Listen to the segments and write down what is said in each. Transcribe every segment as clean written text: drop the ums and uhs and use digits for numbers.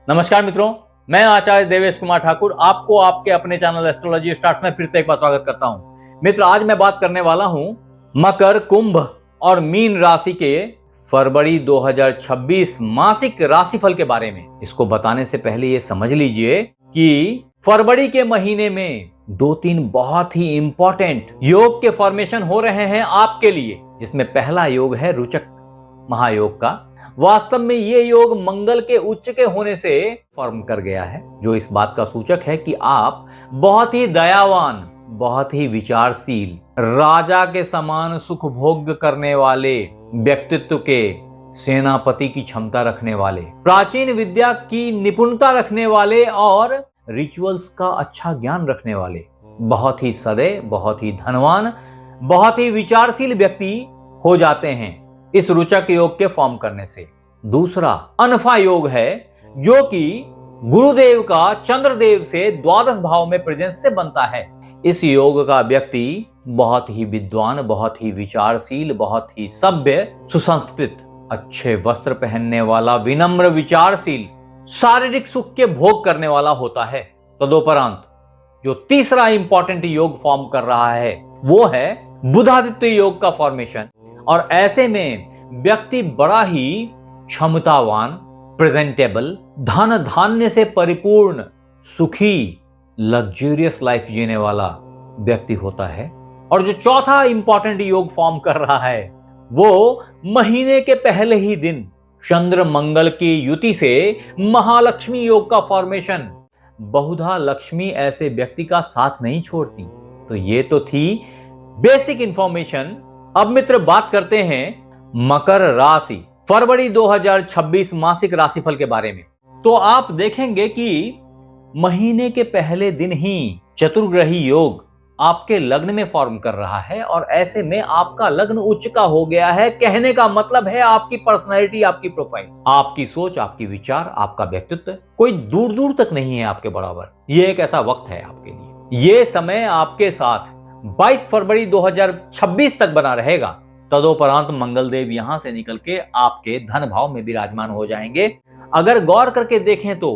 नमस्कार मित्रों, मैं आचार्य देवेश कुमार ठाकुर आपको आपके अपने चैनल एस्ट्रोलॉजी स्टार्ट में फिर से एक बार स्वागत करता हूं। मित्र, आज मैं बात करने वाला हूं मकर, कुंभ और मीन राशि के फरवरी 2026 मासिक राशिफल के बारे में। इसको बताने से पहले ये समझ लीजिए कि फरवरी के महीने में 2-3 बहुत ही इंपॉर्टेंट योग के फॉर्मेशन हो रहे हैं आपके लिए, जिसमें पहला योग है रुचक महायोग का। वास्तव में ये योग मंगल के उच्च के होने से फॉर्म कर गया है, जो इस बात का सूचक है कि आप बहुत ही दयावान, बहुत ही विचारशील, राजा के समान सुख भोग करने वाले व्यक्तित्व के सेनापति की क्षमता रखने वाले, प्राचीन विद्या की निपुणता रखने वाले और रिचुअल्स का अच्छा ज्ञान रखने वाले, बहुत ही सदैव, बहुत ही धनवान, बहुत ही विचारशील व्यक्ति हो जाते हैं इस रुचक योग के फॉर्म करने से। दूसरा अनफा योग है, जो कि गुरुदेव का चंद्रदेव से द्वादश भाव में प्रेजेंस से बनता है। इस योग का व्यक्ति बहुत ही विद्वान, बहुत ही विचारशील, बहुत ही सभ्य, सुसंस्कृत, अच्छे वस्त्र पहनने वाला, विनम्र, विचारशील, शारीरिक सुख के भोग करने वाला होता है। तदोपरांत जो तीसरा इंपॉर्टेंट योग फॉर्म कर रहा है वो है बुधादित्य योग का फॉर्मेशन। और ऐसे में व्यक्ति बड़ा ही क्षमतावान, प्रेजेंटेबल, धन धान्य से परिपूर्ण, सुखी, लग्जूरियस लाइफ जीने वाला व्यक्ति होता है। और जो चौथा इंपॉर्टेंट योग फॉर्म कर रहा है वो महीने के पहले ही दिन चंद्र मंगल की युति से महालक्ष्मी योग का फॉर्मेशन। बहुधा लक्ष्मी ऐसे व्यक्ति का साथ नहीं छोड़ती। तो ये तो थी बेसिक इंफॉर्मेशन। अब मित्र, बात करते हैं मकर राशि फरवरी 2026 मासिक राशिफल के बारे में। तो आप देखेंगे कि महीने के पहले दिन ही चतुर्ग्रही योग आपके लग्न में फॉर्म कर रहा है, और ऐसे में आपका लग्न उच्च का हो गया है। कहने का मतलब है आपकी पर्सनैलिटी, आपकी प्रोफाइल, आपकी सोच, आपकी विचार, आपका व्यक्तित्व कोई दूर दूर तक नहीं है आपके बराबर। ये एक ऐसा वक्त है आपके लिए। ये समय आपके साथ 22 फरवरी 2026 तक बना रहेगा। तदोपरांत मंगल देव यहां से निकल के आपके धन भाव में विराजमान हो जाएंगे। अगर गौर करके देखें तो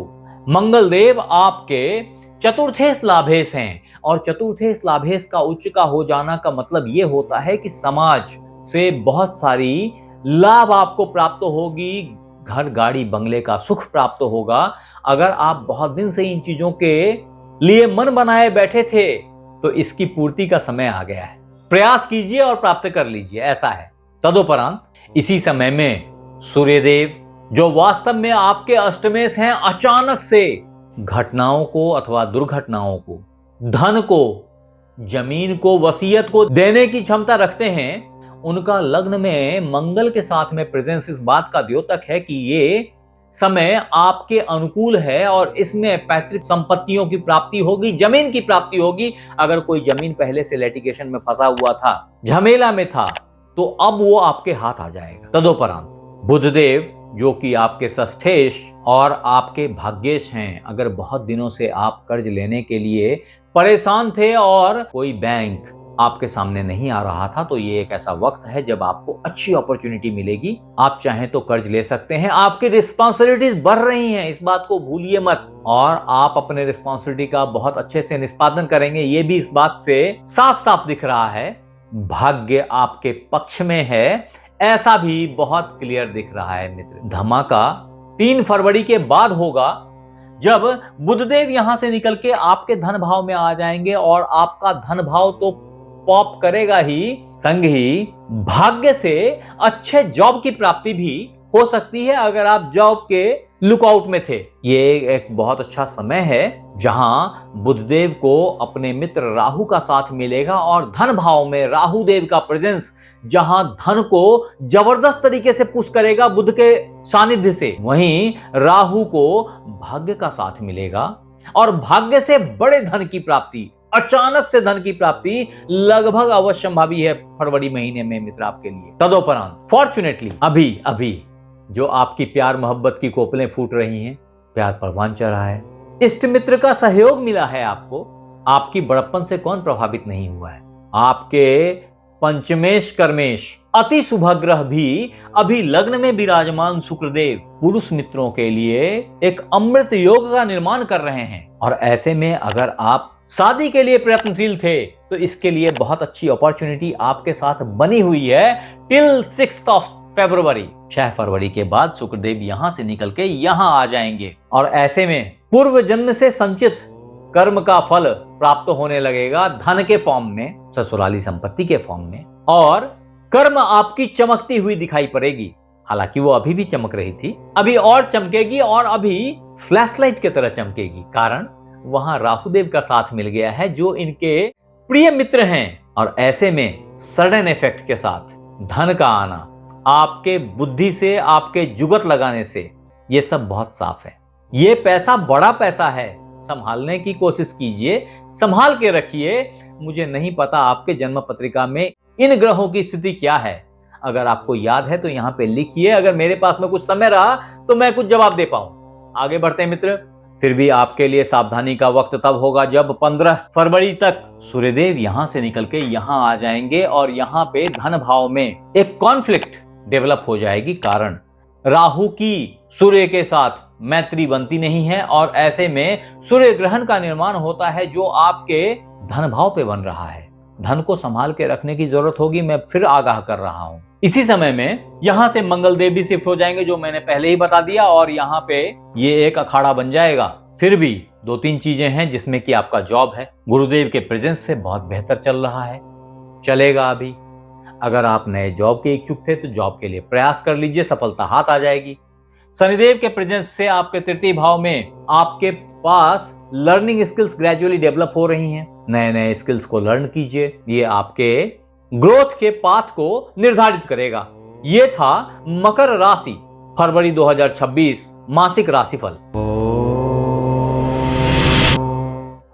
मंगल देव आपके चतुर्थेश लाभेश हैं, और चतुर्थेश लाभेश का उच्च का हो जाना का मतलब यह होता है कि समाज से बहुत सारी लाभ आपको प्राप्त होगी, घर, गाड़ी, बंगले का सुख प्राप्त होगा। अगर आप बहुत दिन से इन चीजों के लिए मन बनाए बैठे थे तो इसकी पूर्ति का समय आ गया है। प्रयास कीजिए और प्राप्त कर लीजिए, ऐसा है। तदुपरांत इसी समय में सूर्यदेव, जो वास्तव में आपके अष्टमेश हैं, अचानक से घटनाओं को अथवा दुर्घटनाओं को, धन को, जमीन को, वसीयत को देने की क्षमता रखते हैं। उनका लग्न में मंगल के साथ में प्रेजेंस इस बात का द्योतक है कि ये समय आपके अनुकूल है, और इसमें पैतृक संपत्तियों की प्राप्ति होगी, जमीन की प्राप्ति होगी। अगर कोई जमीन पहले से लिटिगेशन में फंसा हुआ था, झमेला में था, तो अब वो आपके हाथ आ जाएगा। तदोपरांत बुधदेव, जो कि आपके षष्ठेश और आपके भाग्येश हैं, अगर बहुत दिनों से आप कर्ज लेने के लिए परेशान थे और कोई बैंक आपके सामने नहीं आ रहा था, तो ये एक ऐसा वक्त है जब आपको अच्छी अपॉर्चुनिटी मिलेगी। आप चाहें तो कर्ज ले सकते हैं। आपकी रिस्पॉन्सिबिलिटीज बढ़ रही हैं, इस बात को भूलिए मत, और आप अपने रिस्पॉन्सिबिलिटी का बहुत अच्छे से निष्पादन करेंगे। ये भी इस बात से साफ साफ दिख रहा है। भाग्य आपके पक्ष में है, ऐसा भी बहुत क्लियर दिख रहा है मित्र। धमाका 3 फरवरी के बाद होगा, जब बुधदेव यहां से निकल के आपके धन भाव में आ जाएंगे, और आपका धन भाव तो पॉप करेगा ही, संग ही भाग्य से अच्छे जॉब की प्राप्ति भी हो सकती है अगर आप जॉब के लुकआउट में थे। ये एक बहुत अच्छा समय है जहां बुधदेव को अपने मित्र राहु का साथ मिलेगा, और धन भाव में राहु देव का प्रेजेंस जहां धन को जबरदस्त तरीके से पुश करेगा बुध के सानिध्य से, वहीं राहु को भाग्य का साथ मिलेगा, और भाग्य से बड़े धन की प्राप्ति, अचानक से धन की प्राप्ति लगभग अवश्यंभावी है फरवरी महीने में मित्र आपके लिए। तदोपरांत फॉर्चुनेटली अभी जो आपकी प्यार मोहब्बत की कोपलें फूट रही हैं, प्यार परवान चढ़ा है, इष्ट मित्र का सहयोग मिला है आपको। आपकी बड़प्पन से कौन प्रभावित नहीं हुआ है। आपके पंचमेश कर्मेश अति शुभ ग्रह भी अभी लग्न में विराजमान शुक्रदेव पुरुष मित्रों के लिए एक अमृत योग का निर्माण कर रहे हैं। और ऐसे में अगर आप शादी के लिए प्रयत्नशील थे तो इसके लिए बहुत अच्छी अपॉर्चुनिटी आपके साथ बनी हुई है टिल 6 फरवरी। 6 फरवरी के बाद शुक्रदेव यहां से निकल के यहां आ जाएंगे और ऐसे में पूर्व जन्म से संचित कर्म का फल प्राप्त होने लगेगा धन के फॉर्म में, ससुराली संपत्ति के फॉर्म में, और कर्म आपकी चमकती हुई दिखाई पड़ेगी। हालांकि वो अभी भी चमक रही थी, अभी और चमकेगी और अभी फ्लैशलाइट की तरह चमकेगी। कारण वहां राहुदेव का साथ मिल गया है जो इनके प्रिय मित्र हैं। और ऐसे में सडन इफेक्ट के साथ धन का आना, आपके बुद्धि से, आपके जुगत लगाने से, ये सब बहुत साफ है। ये पैसा बड़ा पैसा है, संभालने की कोशिश कीजिए, संभाल के रखिए। मुझे नहीं पता आपके जन्म पत्रिका में इन ग्रहों की स्थिति क्या है। अगर आपको याद है तो यहाँ पे लिखिए, अगर मेरे पास में कुछ समय रहा तो मैं कुछ जवाब दे पाऊं। आगे बढ़ते हैं मित्र। फिर भी आपके लिए सावधानी का वक्त तब होगा जब 15 फरवरी तक सूर्यदेव यहां से निकल के यहां आ जाएंगे और यहां पे धन भाव में एक कॉन्फ्लिक्ट डेवलप हो जाएगी। कारण राहु की सूर्य के साथ मैत्री बनती नहीं है और ऐसे में सूर्य ग्रहण का निर्माण होता है जो आपके धन भाव पे बन रहा है। धन को संभाल के रखने की जरूरत होगी, मैं फिर आगाह कर रहा हूं। इसी समय में यहां से मंगल देव भी शिफ्ट हो जाएंगे जो मैंने पहले ही बता दिया और यहां पे ये एक अखाड़ा बन जाएगा। फिर भी 2-3 चीजें हैं जिसमें कि आपका जॉब है, गुरुदेव के प्रेजेंस से बहुत बेहतर चल रहा है, चलेगा अभी। अगर आप नए जॉब के इच्छुक थे तो जॉब के लिए प्रयास कर लीजिए, सफलता हाथ आ जाएगी। शनिदेव के प्रेजेंस से आपके तृतीय भाव में आपके पास लर्निंग स्किल्स ग्रेजुअली डेवलप हो रही हैं। नए नए स्किल्स को लर्न कीजिए, ये आपके ग्रोथ के पाथ को निर्धारित करेगा। ये था मकर राशि फरवरी 2026 मासिक राशिफल।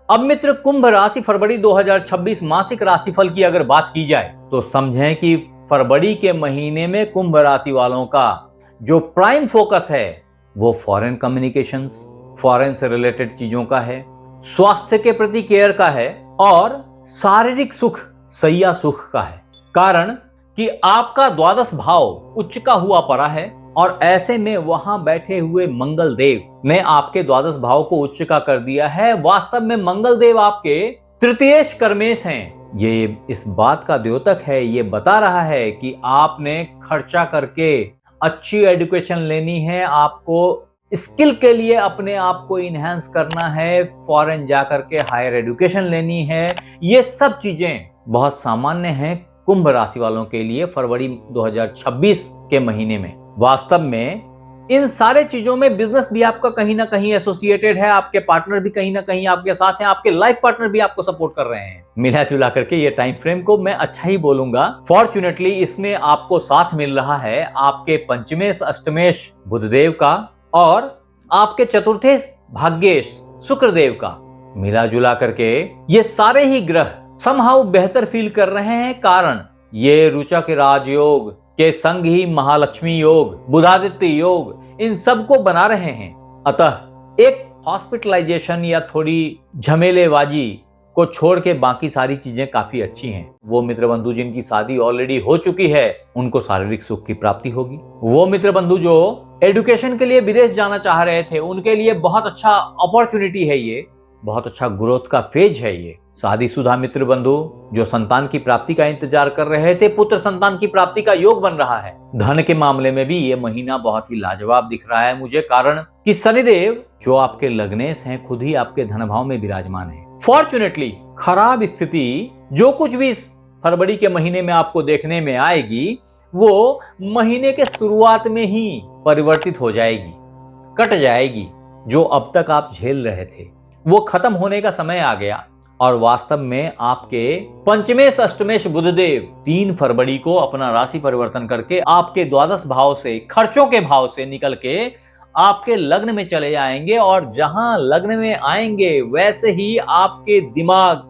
अब मित्र कुंभ राशि फरवरी 2026 मासिक राशिफल की अगर बात की जाए तो समझें कि फरवरी के महीने में कुंभ राशि वालों का जो प्राइम फोकस है वो फॉरेन कम्युनिकेशंस, फॉरेन से रिलेटेड चीजों का है, स्वास्थ्य के प्रति केयर का है और शारीरिक सुख, सैया सुख का है। कारण कि आपका द्वादश भाव उच्च का हुआ पड़ा है और ऐसे में वहां बैठे हुए मंगल देव ने आपके द्वादश भाव को उच्च का कर दिया है। वास्तव में मंगल देव आपके तृतीयेश कर्मेश हैं। ये इस बात का द्योतक है, ये बता रहा है कि आपने खर्चा करके अच्छी एजुकेशन लेनी है, आपको स्किल के लिए अपने आप को इनहेंस करना है, फॉरेन जाकर के हायर एजुकेशन लेनी है। ये सब चीजें बहुत सामान्य हैं कुंभ राशि वालों के लिए फरवरी 2026 के महीने में। वास्तव में इन सारे चीजों में बिजनेस भी आपका कहीं ना कहीं एसोसिएटेड है, आपके पार्टनर भी कहीं ना कहीं आपके साथ हैं, आपके लाइफ पार्टनर भी आपको सपोर्ट कर रहे हैं। मिला जुला करके ये टाइम फ्रेम को मैं अच्छा ही बोलूंगा। फॉर्चुनेटली इसमें आपको साथ मिल रहा है आपके पंचमेश अष्टमेश बुधदेव का और आपके चतुर्थेश भाग्येश शुक्रदेव का। मिला जुला करके ये सारे ही ग्रह समहाउ बेहतर फील कर रहे हैं। कारण ये रुचक राजयोग के संग ही महालक्ष्मी योग, बुधादित्य योग, इन सब को बना रहे हैं। अतः एक हॉस्पिटलाइजेशन या थोड़ी झमेलेबाजी को छोड़ के बाकी सारी चीजें काफी अच्छी हैं। वो मित्र बंधु जिनकी शादी ऑलरेडी हो चुकी है उनको शारीरिक सुख की प्राप्ति होगी। वो मित्र बंधु जो एजुकेशन के लिए विदेश जाना चाह रहे थे उनके लिए बहुत अच्छा अपॉर्चुनिटी है, ये बहुत अच्छा ग्रोथ का फेज है। ये शादीशुदा मित्र बंधु जो संतान की प्राप्ति का इंतजार कर रहे थे, पुत्र संतान की प्राप्ति का योग बन रहा है। धन के मामले में भी ये महीना बहुत ही लाजवाब दिख रहा है मुझे। कारण कि शनिदेव जो आपके लग्नेश हैं खुद ही आपके धन भाव में विराजमान है। फॉर्चुनेटली खराब स्थिति जो कुछ भी इस फरवरी के महीने में आपको देखने में आएगी वो महीने के शुरुआत में ही परिवर्तित हो जाएगी, कट जाएगी। जो अब तक आप झेल रहे थे वो खत्म होने का समय आ गया। और वास्तव में आपके पंचमेश अष्टमेश बुधदेव 3 फरवरी को अपना राशि परिवर्तन करके आपके द्वादश भाव से, खर्चों के भाव से निकल के आपके लग्न में चले जाएंगे। और जहां लग्न में आएंगे वैसे ही आपके दिमाग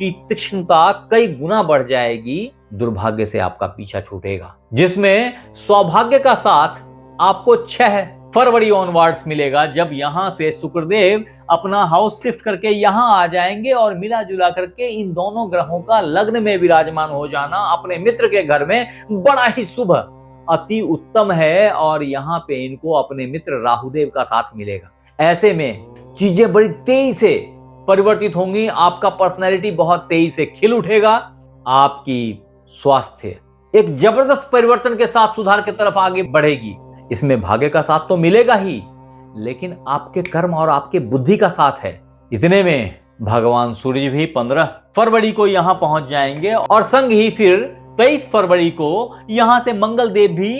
की तीक्ष्णता कई गुना बढ़ जाएगी। दुर्भाग्य से आपका पीछा छूटेगा जिसमें सौभाग्य का साथ आपको 6 फरवरी ऑनवर्ड्स मिलेगा, जब यहां से शुक्रदेव अपना हाउस शिफ्ट करके यहां आ जाएंगे और मिला जुला करके इन दोनों ग्रहों का लग्न में विराजमान हो जाना अपने मित्र के घर में बड़ा ही शुभ, अति उत्तम है। और यहाँ पे इनको अपने मित्र राहुदेव का साथ मिलेगा। ऐसे में चीजें बड़ी तेजी से परिवर्तित होंगी, आपका पर्सनैलिटी बहुत तेजी से खिल उठेगा, आपकी स्वास्थ्य एक जबरदस्त परिवर्तन के साथ सुधार की तरफ आगे बढ़ेगी। इसमें भाग्य का साथ तो मिलेगा ही, लेकिन आपके कर्म और आपके बुद्धि का साथ है। इतने में भगवान सूर्य भी 15 फरवरी को यहां पहुंच जाएंगे और संग ही फिर 23 फरवरी को यहां से मंगल देव भी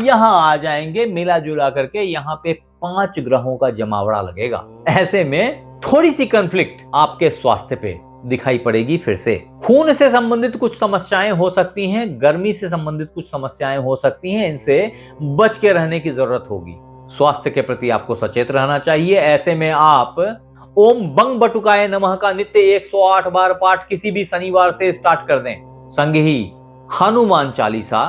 यहां आ जाएंगे। मिला जुला करके यहां पे 5 ग्रहों का जमावड़ा लगेगा। ऐसे में थोड़ी सी कॉन्फ्लिक्ट आपके स्वास्थ्य पे दिखाई पड़ेगी। फिर से खून से संबंधित कुछ समस्याएं हो सकती हैं, गर्मी से संबंधित कुछ समस्याएं हो सकती हैं, इनसे बच के रहने की जरूरत होगी। स्वास्थ्य के प्रति आपको सचेत रहना चाहिए। ऐसे में आप ओम बंग बटुकाय नमः का नित्य 108 बार पाठ किसी भी शनिवार से स्टार्ट कर दें। संग ही हनुमान चालीसा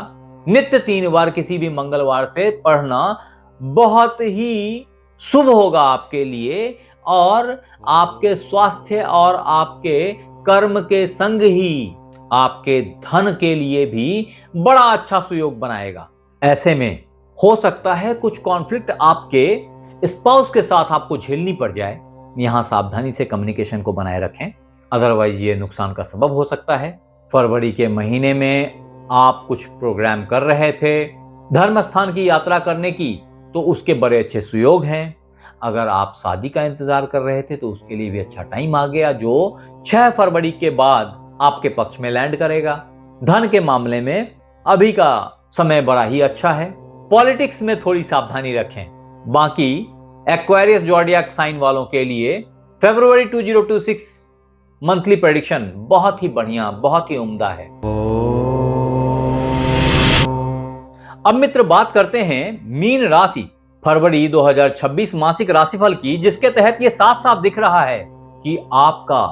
नित्य 3 बार किसी भी मंगलवार से पढ़ना बहुत ही शुभ होगा आपके लिए, और आपके स्वास्थ्य और आपके कर्म के संग ही आपके धन के लिए भी बड़ा अच्छा सुयोग बनाएगा। ऐसे में हो सकता है कुछ कॉन्फ्लिक्ट आपके स्पाउस के साथ आपको झेलनी पड़ जाए। यहां सावधानी से कम्युनिकेशन को बनाए रखें, अदरवाइज ये नुकसान का सबब हो सकता है। फरवरी के महीने में आप कुछ प्रोग्राम कर रहे थे धर्म स्थान की यात्रा करने की, तो उसके बड़े अच्छे सुयोग हैं। अगर आप शादी का इंतजार कर रहे थे तो उसके लिए भी अच्छा टाइम आ गया, जो 6 फरवरी के बाद आपके पक्ष में लैंड करेगा। धन के मामले में अभी का समय बड़ा ही अच्छा है। पॉलिटिक्स में थोड़ी सावधानी रखें। बाकी एक्वेरियस ज़ोडिएक साइन वालों के लिए फरवरी 2026 मंथली प्रेडिक्शन बहुत ही बढ़िया, बहुत ही उम्दा है। अब मित्र बात करते हैं मीन राशि फरवरी 2026 मासिक राशिफल की, जिसके तहत यह साफ साफ दिख रहा है कि आपका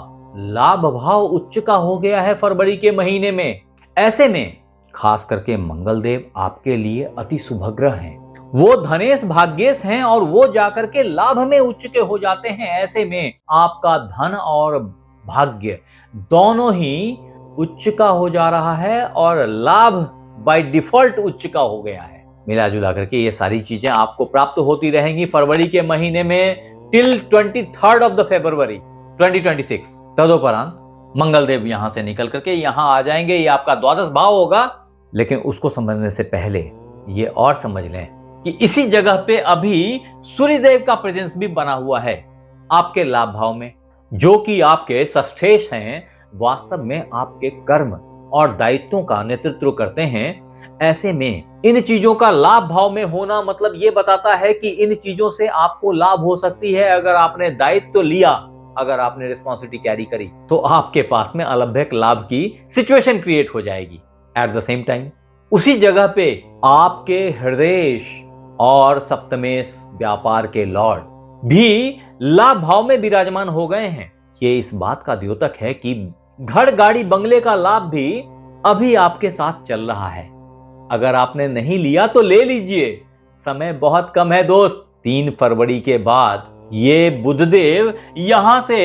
लाभ भाव उच्च का हो गया है फरवरी के महीने में। ऐसे में खास करके मंगल देव आपके लिए अति शुभ ग्रह हैं। वो धनेश भाग्येश हैं और वो जाकर के लाभ में उच्च के हो जाते हैं। ऐसे में आपका धन और भाग्य दोनों ही उच्च का हो जा रहा है और लाभ बाय डिफॉल्ट उच्च का हो गया है। मिला जुला करके ये सारी चीजें आपको प्राप्त होती रहेंगी फरवरी के महीने में टिल 23 ऑफ द फरवरी 2026। तदोपरांत मंगल देव यहां से निकल करके यहां आ जाएंगे। ये आपका द्वादश भाव होगा, लेकिन उसको समझने से पहले ये और समझ लें कि इसी जगह पे अभी सूर्यदेव का प्रेजेंस भी बना हुआ है आपके लाभ भाव में, जो कि आपके षष्ठेश हैं। वास्तव में आपके कर्म और दायित्वों का नेतृत्व करते हैं। ऐसे में इन चीजों का लाभ भाव में होना मतलब ये बताता है कि इन चीजों से आपको लाभ हो सकती है। अगर आपने दायित्व लिया, अगर आपने रिस्पॉन्सिबिलिटी कैरी करी, तो आपके पास में अलभ्यक लाभ की सिचुएशन क्रिएट हो जाएगी। एट द सेम टाइम उसी जगह पे आपके हृदय और सप्तमेश व्यापार के लॉर्ड भी लाभ भाव में विराजमान हो गए हैं। ये इस बात का द्योतक है कि घर गाड़ी बंगले का लाभ भी अभी आपके साथ चल रहा है। अगर आपने नहीं लिया तो ले लीजिए, समय बहुत कम है दोस्त। 3 फरवरी के बाद ये बुधदेव यहां से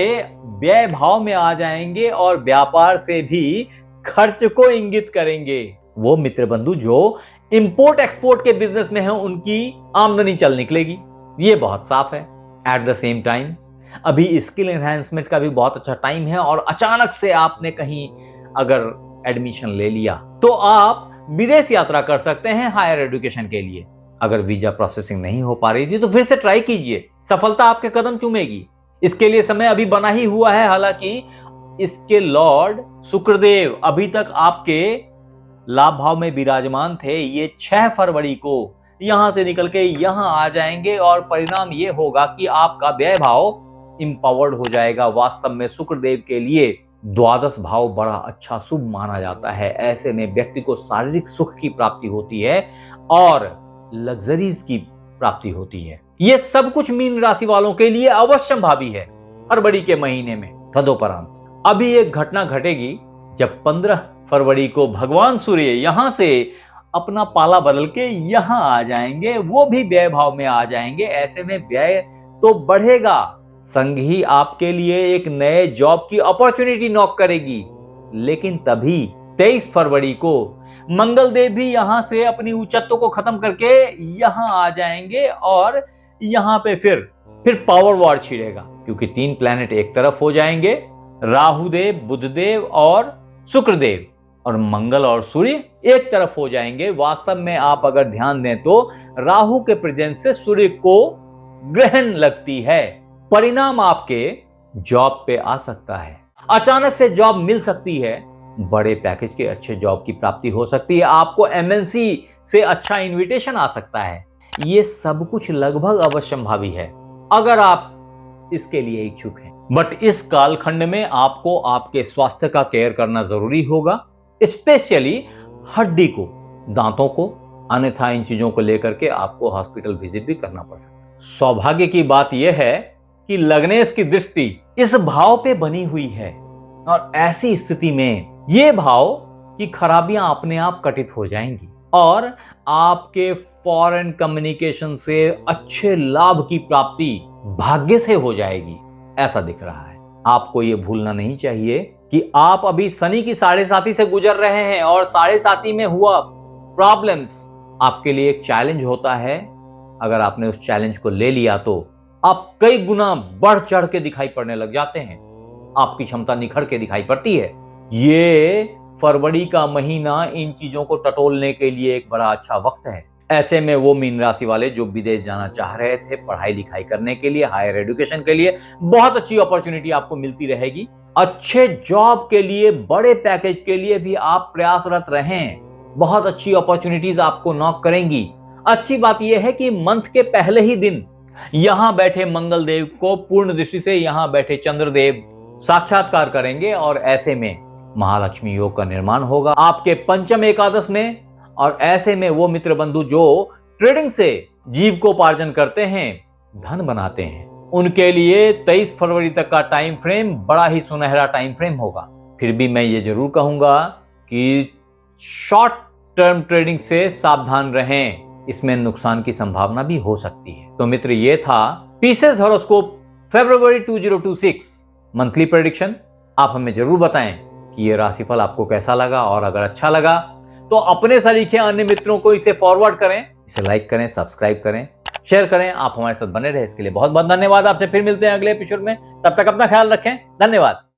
व्यय भाव में आ जाएंगे और व्यापार से भी खर्च को इंगित करेंगे। वो मित्र बंधु जो इंपोर्ट एक्सपोर्ट के बिजनेस में हैं, उनकी आमदनी चल निकलेगी, ये बहुत साफ है। एट द सेम टाइम अभी स्किल एनहांसमेंट का भी बहुत अच्छा टाइम है, और अचानक से आपने कहीं अगर एडमिशन ले लिया तो आप विदेश यात्रा कर सकते हैं हायर एजुकेशन के लिए। अगर वीजा प्रोसेसिंग नहीं हो पा रही थी तो फिर से ट्राई कीजिए, सफलता आपके कदम चूमेगी। इसके लिए समय अभी बना ही हुआ है। हालांकि इसके लॉर्ड शुक्रदेव अभी तक आपके लाभ भाव में विराजमान थे। ये 6 फरवरी को यहां से निकल के यहां आ जाएंगे और परिणाम ये होगा कि आपका व्यय भाव इंपावर्ड हो जाएगा। वास्तव में शुक्रदेव के लिए द्वादश भाव बड़ा अच्छा शुभ माना जाता है। ऐसे में व्यक्ति को शारीरिक सुख की प्राप्ति होती है और लग्जरीज की प्राप्ति होती है। ये सब कुछ मीन राशि वालों के लिए अवश्यंभावी है फरवरी के महीने में। तदोपरांत अभी एक घटना घटेगी जब 15 फरवरी को भगवान सूर्य यहां से अपना पाला बदल के यहाँ आ जाएंगे, वो भी व्यय भाव में आ जाएंगे। ऐसे में व्यय तो बढ़ेगा, संग ही आपके लिए एक नए जॉब की अपॉर्चुनिटी नॉक करेगी। लेकिन तभी 23 फरवरी को मंगल देव भी यहां से अपनी उच्चत्व को खत्म करके यहां आ जाएंगे और यहां पे फिर पावर वॉर छिड़ेगा, क्योंकि 3 प्लैनेट एक तरफ हो जाएंगे, राहु देव, बुध देव और शुक्र देव, और मंगल और सूर्य एक तरफ हो जाएंगे। वास्तव में आप अगर ध्यान दें तो राहु के प्रेजेंस से सूर्य को ग्रहण लगती है। परिणाम आपके जॉब पे आ सकता है, अचानक से जॉब मिल सकती है, बड़े पैकेज के अच्छे जॉब की प्राप्ति हो सकती है, आपको एमएनसी से अच्छा इनविटेशन आ सकता है। ये सब कुछ लगभग अवश्यंभावी है अगर आप इसके लिए इच्छुक हैं। बट इस कालखंड में आपको आपके स्वास्थ्य का केयर करना जरूरी होगा, स्पेशली हड्डी को, दांतों को, अन्यथा इन चीजों को लेकर के आपको हॉस्पिटल विजिट भी करना पड़ सकता है। सौभाग्य की बात यह है कि लग्नेश की दृष्टि इस भाव पे बनी हुई है, और ऐसी स्थिति में ये भाव की खराबियां अपने आप कटित हो जाएंगी और आपके फॉरेन कम्युनिकेशन से अच्छे लाभ की प्राप्ति भाग्य से हो जाएगी, ऐसा दिख रहा है। आपको ये भूलना नहीं चाहिए कि आप अभी शनि की 7.5 से गुजर रहे हैं, और 7.5 में हुआ प्रॉब्लम्स आपके लिए एक चैलेंज होता है। अगर आपने उस चैलेंज को ले लिया तो आप कई गुना बढ़ चढ़ के दिखाई पड़ने लग जाते हैं, आपकी क्षमता निखर के दिखाई पड़ती है। ये फरवरी का महीना इन चीजों को टटोलने के लिए एक बड़ा अच्छा वक्त है। ऐसे में वो मीन राशि वाले जो विदेश जाना चाह रहे थे पढ़ाई लिखाई करने के लिए, हायर एजुकेशन के लिए, बहुत अच्छी अपॉर्चुनिटी आपको मिलती रहेगी। अच्छे जॉब के लिए, बड़े पैकेज के लिए भी आप प्रयासरत रहें, बहुत अच्छी अपॉर्चुनिटीज आपको नॉक करेंगी। अच्छी बात यह है कि मंथ के पहले ही दिन यहां बैठे मंगल देव को पूर्ण दृष्टि से यहां बैठे चंद्रदेव साक्षात्कार करेंगे, और ऐसे में महालक्ष्मी योग का निर्माण होगा आपके पंचम एकादश में। और ऐसे में वो मित्र बंधु जो ट्रेडिंग से जीविकोपार्जन करते हैं, धन बनाते हैं, उनके लिए 23 फरवरी तक का टाइम फ्रेम बड़ा ही सुनहरा टाइम फ्रेम होगा। फिर भी मैं ये जरूर कहूंगा कि शॉर्ट टर्म ट्रेडिंग से सावधान रहें, इसमें नुकसान की संभावना भी हो सकती है। तो मित्र, ये था पीसेस हॉरोस्कोप फरवरी 2026 मंथली प्रेडिक्शन। आप हमें जरूर बताएं कि ये राशिफल आपको कैसा लगा, और अगर अच्छा लगा तो अपने सरीखे अन्य मित्रों को इसे फॉरवर्ड करें, इसे लाइक करें, सब्सक्राइब करें, शेयर करें। आप हमारे साथ बने रहे इसके लिए बहुत बहुत धन्यवाद। आपसे फिर मिलते हैं अगले एपिसोड में, तब तक अपना ख्याल रखें। धन्यवाद।